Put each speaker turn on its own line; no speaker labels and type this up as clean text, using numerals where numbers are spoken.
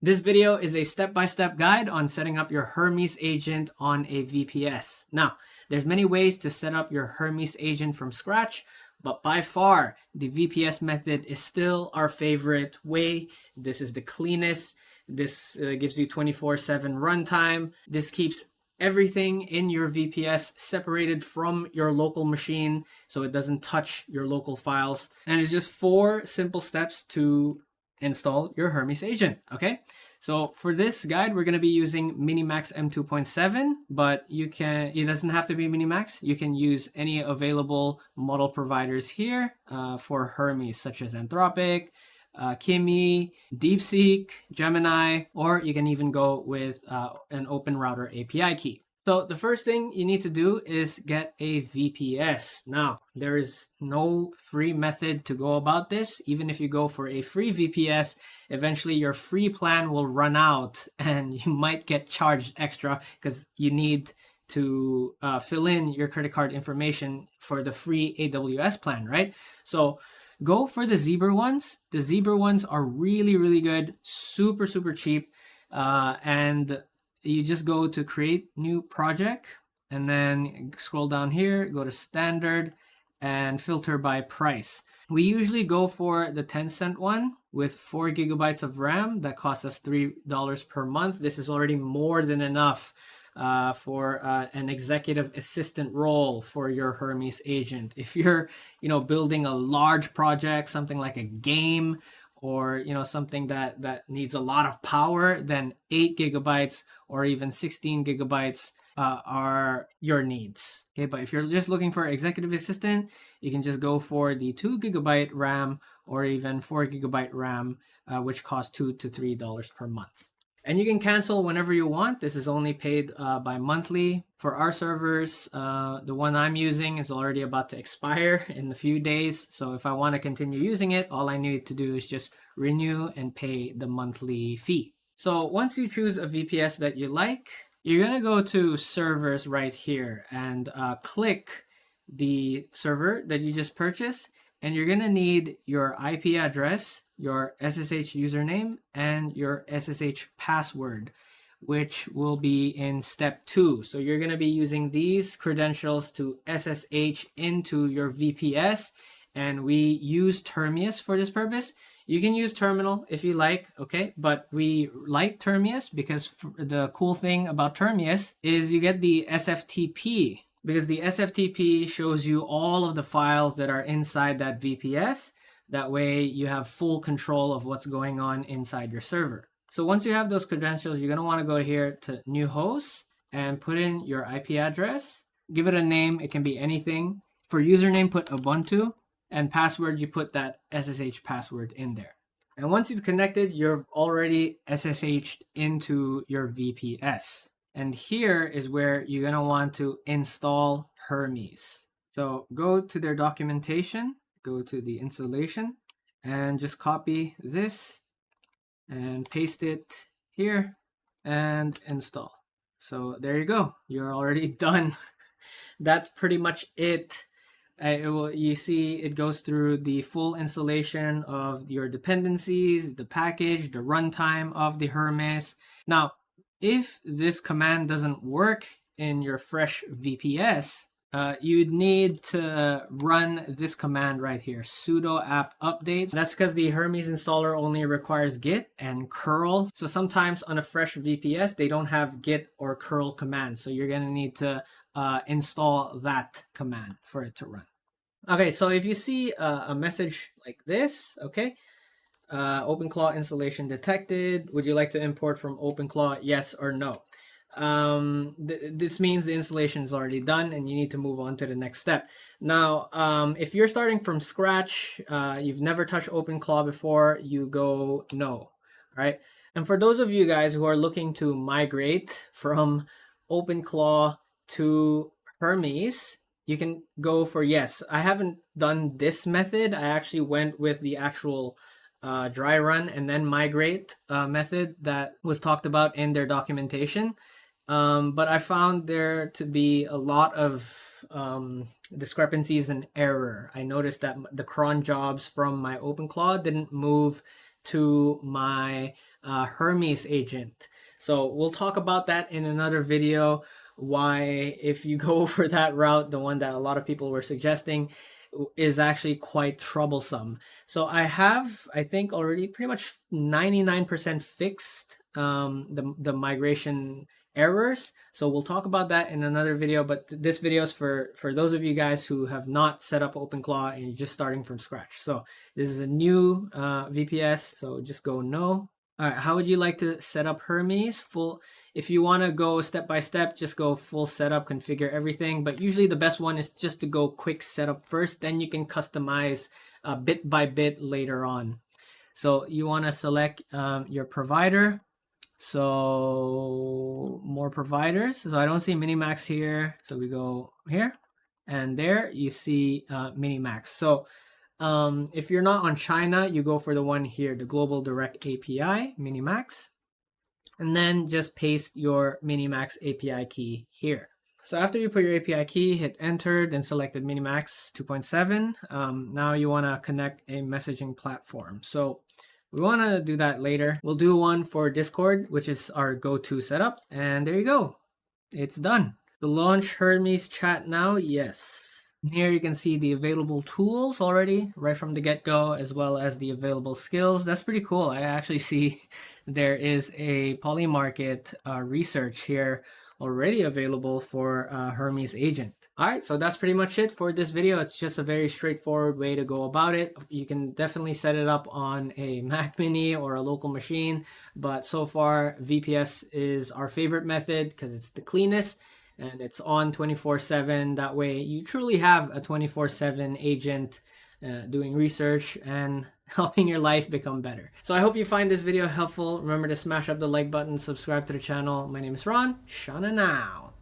This video is a step-by-step guide on setting up your Hermes agent on a VPS. Now, there's many ways to set up your Hermes agent from scratch, but by far, the VPS method is still our favorite way. This is the cleanest. This gives you 24/7 runtime. This keeps everything in your VPS separated from your local machine so it doesn't touch your local files. And it's just 4 simple steps to install your Hermes agent. Okay, so for this guide we're going to be using Minimax M2.7, but it doesn't have to be Minimax. You can use any available model providers here for Hermes, such as Anthropic, Kimi, DeepSeek, Gemini, or you can even go with an OpenRouter API key. So the first thing you need to do is get a VPS. Now, there is no free method to go about this. Even if you go for a free VPS, eventually your free plan will run out and you might get charged extra because you need to fill in your credit card information for the free AWS plan, right? So go for the Zeabur ones. The Zeabur ones are really, really good, super, super cheap. And you just go to create new project and then scroll down here, go to standard and filter by price. We usually go for the 10-cent one with 4 gigabytes of RAM that costs us $3 per month. This is already more than enough for an executive assistant role for your Hermes agent. If you're, building a large project, something like a game, or something that needs a lot of power, then 8 gigabytes or even 16 gigabytes are your needs. Okay, but if you're just looking for executive assistant, you can just go for the 2 gigabyte RAM or even 4 gigabyte RAM, which costs $2 to $3 per month. And you can cancel whenever you want. This is only paid by monthly. For our servers, the one I'm using is already about to expire in a few days. So if I want to continue using it, all I need to do is just renew and pay the monthly fee. So once you choose a VPS that you like, you're going to go to servers right here and click the server that you just purchased. And you're going to need your IP address, your SSH username, and your SSH password, which will be in step 2. So you're going to be using these credentials to SSH into your VPS. And we use Termius for this purpose. You can use Terminal if you like, okay? But we like Termius because the cool thing about Termius is you get the SFTP. Because the SFTP shows you all of the files that are inside that VPS. That way you have full control of what's going on inside your server. So once you have those credentials, you're going to want to go here to new host and put in your IP address. Give it a name. It can be anything. For username, put Ubuntu. And password, you put that SSH password in there. And once you've connected, you're already SSH'd into your VPS. And here is where you're going to want to install Hermes. So go to their documentation, go to the installation, and just copy this and paste it here and install. So there you go. You're already done. That's pretty much it. You see it goes through the full installation of your dependencies, the package, the runtime of the Hermes. Now, if this command doesn't work in your fresh VPS, you'd need to run this command right here, sudo apt updates. That's because the Hermes installer only requires git and curl. So sometimes on a fresh VPS, they don't have git or curl commands. So you're going to need to install that command for it to run. Okay, so if you see a message like this, okay, OpenClaw installation detected. Would you like to import from OpenClaw? Yes or no. This means the installation is already done and you need to move on to the next step. Now, if you're starting from scratch, you've never touched OpenClaw before, you go no, right? And for those of you guys who are looking to migrate from OpenClaw to Hermes, you can go for yes. I haven't done this method. I actually went with the actual dry run and then migrate method that was talked about in their documentation. But I found there to be a lot of discrepancies and error. I noticed that the cron jobs from my OpenClaw didn't move to my Hermes Agent. So we'll talk about that in another video, why if you go for that route, the one that a lot of people were suggesting, is actually quite troublesome. So I have, I think, already pretty much 99% fixed the migration errors. So we'll talk about that in another video, but this video is for those of you guys who have not set up OpenClaw and you're just starting from scratch. So this is a new VPS, so just go no. All right, how would you like to set up Hermes? Full, if you want to go step by step, just go full setup, configure everything. But usually the best one is just to go quick setup first, then you can customize bit by bit later on. So you want to select your provider. So more providers. So I don't see Minimax here. So we go here, and there you see Minimax. So if you're not on China, you go for the one here, the Global Direct API, Minimax, and then just paste your Minimax API key here. So after you put your API key, hit enter, then selected Minimax 2.7. Now you want to connect a messaging platform. So we want to do that later. We'll do one for Discord, which is our go-to setup. And there you go. It's done. To launch Hermes chat now, yes. Here you can see the available tools already right from the get-go, as well as the available skills. That's pretty cool. I actually see there is a Polymarket research here already available for Hermes Agent. All right, so that's pretty much it for this video. It's just a very straightforward way to go about it. You can definitely set it up on a Mac Mini or a local machine, but so far VPS is our favorite method because it's the cleanest and it's on 24/7. That way you truly have a 24/7 agent doing research and helping your life become better. So I hope you find this video helpful. Remember to smash up the like button, subscribe to the channel. My name is Ron. Shana now.